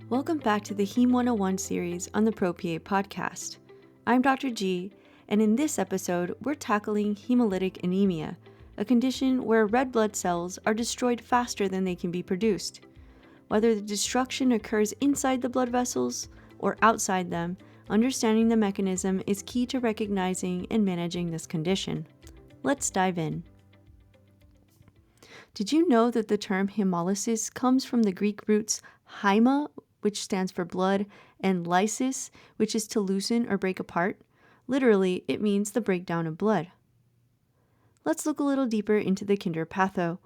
Welcome back to the Heme 101 series on the ProPA podcast. I'm Dr. G, and in this episode, we're tackling hemolytic anemia, a condition where red blood cells are destroyed faster than they can be produced. Whether the destruction occurs inside the blood vessels or outside them, understanding the mechanism is key to recognizing and managing this condition. Let's dive in. Did you know that the term hemolysis comes from the Greek roots haima, which stands for blood, and lysis, which is to loosen or break apart? Literally, it means the breakdown of blood. Let's look a little deeper into the kinder Patho.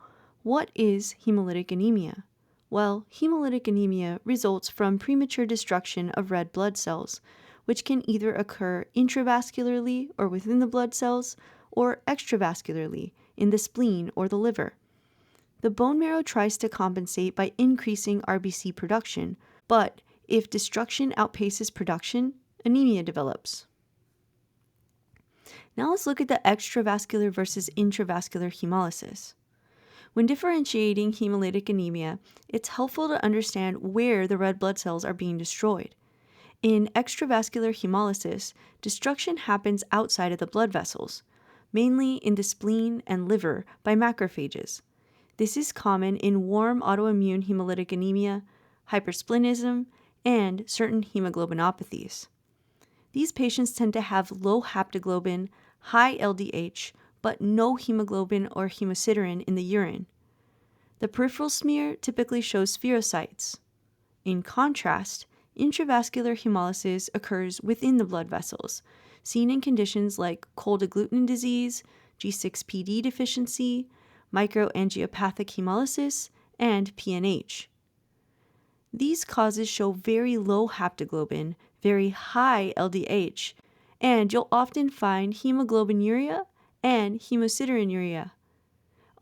What is hemolytic anemia? Well, hemolytic anemia results from premature destruction of red blood cells, which can either occur intravascularly or within the blood cells, or extravascularly in the spleen or the liver. The bone marrow tries to compensate by increasing RBC production, but if destruction outpaces production, anemia develops. Now let's look at the extravascular versus intravascular hemolysis. When differentiating hemolytic anemia, it's helpful to understand where the red blood cells are being destroyed. In extravascular hemolysis, destruction happens outside of the blood vessels, mainly in the spleen and liver by macrophages. This is common in warm autoimmune hemolytic anemia, hypersplenism, and certain hemoglobinopathies. These patients tend to have low haptoglobin, high LDH, but no hemoglobin or hemosiderin in the urine. The peripheral smear typically shows spherocytes. In contrast, intravascular hemolysis occurs within the blood vessels, seen in conditions like cold agglutinin disease, G6PD deficiency, microangiopathic hemolysis, and PNH. These causes show very low haptoglobin, very high LDH, and you'll often find hemoglobinuria and hemosideриnuria.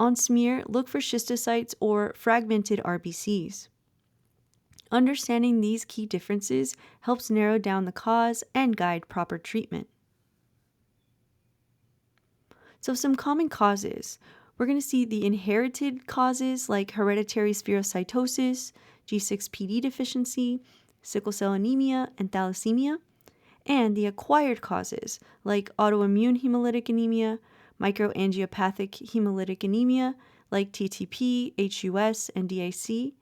On smear, look for schistocytes or fragmented RBCs. Understanding these key differences helps narrow down the cause and guide proper treatment. So some common causes. We're going to see the inherited causes like hereditary spherocytosis, G6PD deficiency, sickle cell anemia, and thalassemia, and the acquired causes like autoimmune hemolytic anemia, microangiopathic hemolytic anemia like TTP, HUS, and DIC,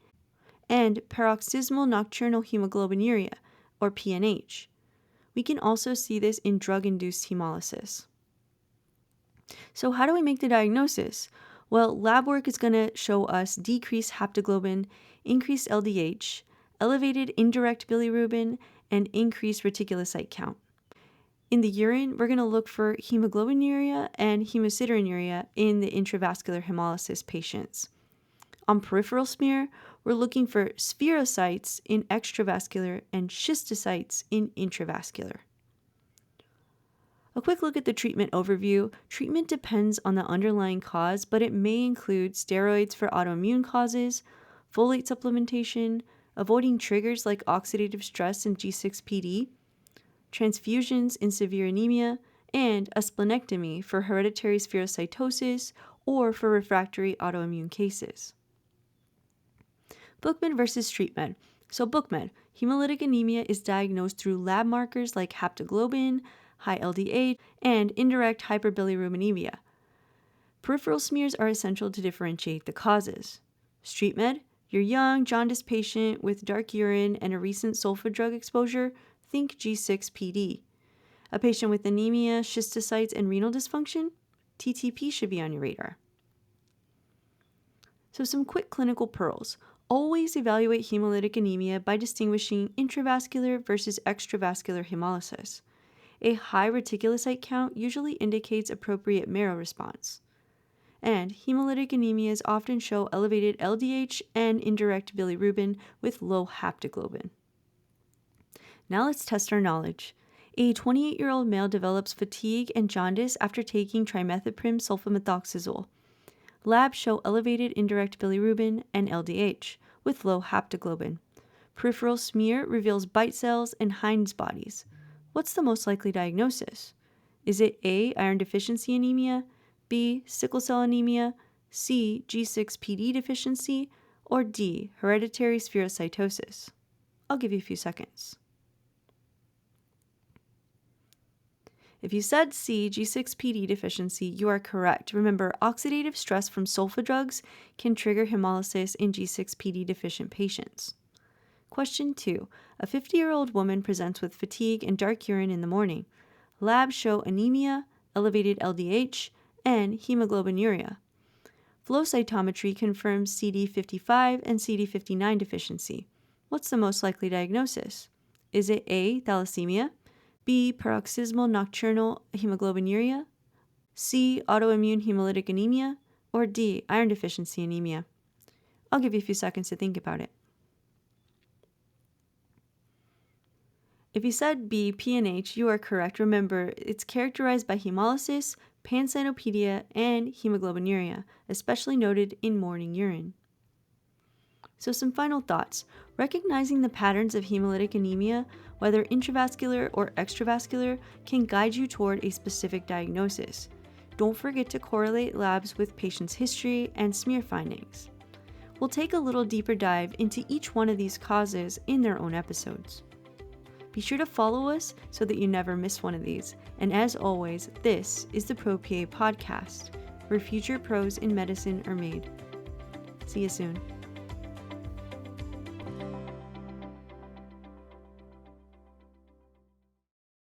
and paroxysmal nocturnal hemoglobinuria, or PNH. We can also see this in drug-induced hemolysis. So how do we make the diagnosis? Well, lab work is going to show us decreased haptoglobin, increased LDH, elevated indirect bilirubin, and increased reticulocyte count. In the urine, we're going to look for hemoglobinuria and hemosideриnuria in the intravascular hemolysis patients. On peripheral smear, we're looking for spherocytes in extravascular and schistocytes in intravascular. A quick look at the treatment overview. Treatment depends on the underlying cause, but it may include steroids for autoimmune causes, folate supplementation, avoiding triggers like oxidative stress and G6PD, transfusions in severe anemia, and a splenectomy for hereditary spherocytosis or for refractory autoimmune cases. Bookmed versus treatment. So Bookmed, hemolytic anemia is diagnosed through lab markers like haptoglobin, high LDH, and indirect hyperbilirubinemia. Peripheral smears are essential to differentiate the causes. StreetMed, your young, jaundiced patient with dark urine and a recent sulfa drug exposure, think G6PD. A patient with anemia, schistocytes, and renal dysfunction, TTP should be on your radar. So some quick clinical pearls. Always evaluate hemolytic anemia by distinguishing intravascular versus extravascular hemolysis. A high reticulocyte count usually indicates appropriate marrow response. And hemolytic anemias often show elevated LDH and indirect bilirubin with low haptoglobin. Now let's test our knowledge. A 28-year-old male develops fatigue and jaundice after taking trimethoprim sulfamethoxazole. Labs show elevated indirect bilirubin and LDH with low haptoglobin. Peripheral smear reveals bite cells and Heinz bodies. What's the most likely diagnosis? Is it A, iron deficiency anemia, B, sickle cell anemia, C, G6PD deficiency, or D, hereditary spherocytosis? I'll give you a few seconds. If you said C, G6PD deficiency, you are correct. Remember, oxidative stress from sulfa drugs can trigger hemolysis in G6PD deficient patients. Question 2. A 50-year-old woman presents with fatigue and dark urine in the morning. Labs show anemia, elevated LDH, and hemoglobinuria. Flow cytometry confirms CD55 and CD59 deficiency. What's the most likely diagnosis? Is it A, thalassemia, B, paroxysmal nocturnal hemoglobinuria, C, autoimmune hemolytic anemia, or D, iron deficiency anemia? I'll give you a few seconds to think about it. If you said B, PNH, you are correct. Remember, it's characterized by hemolysis, pancytopenia, and hemoglobinuria, especially noted in morning urine. So some final thoughts. Recognizing the patterns of hemolytic anemia, whether intravascular or extravascular, can guide you toward a specific diagnosis. Don't forget to correlate labs with patient's history and smear findings. We'll take a little deeper dive into each one of these causes in their own episodes. Be sure to follow us so that you never miss one of these. And as always, this is the ProPA podcast, where future pros in medicine are made. See you soon.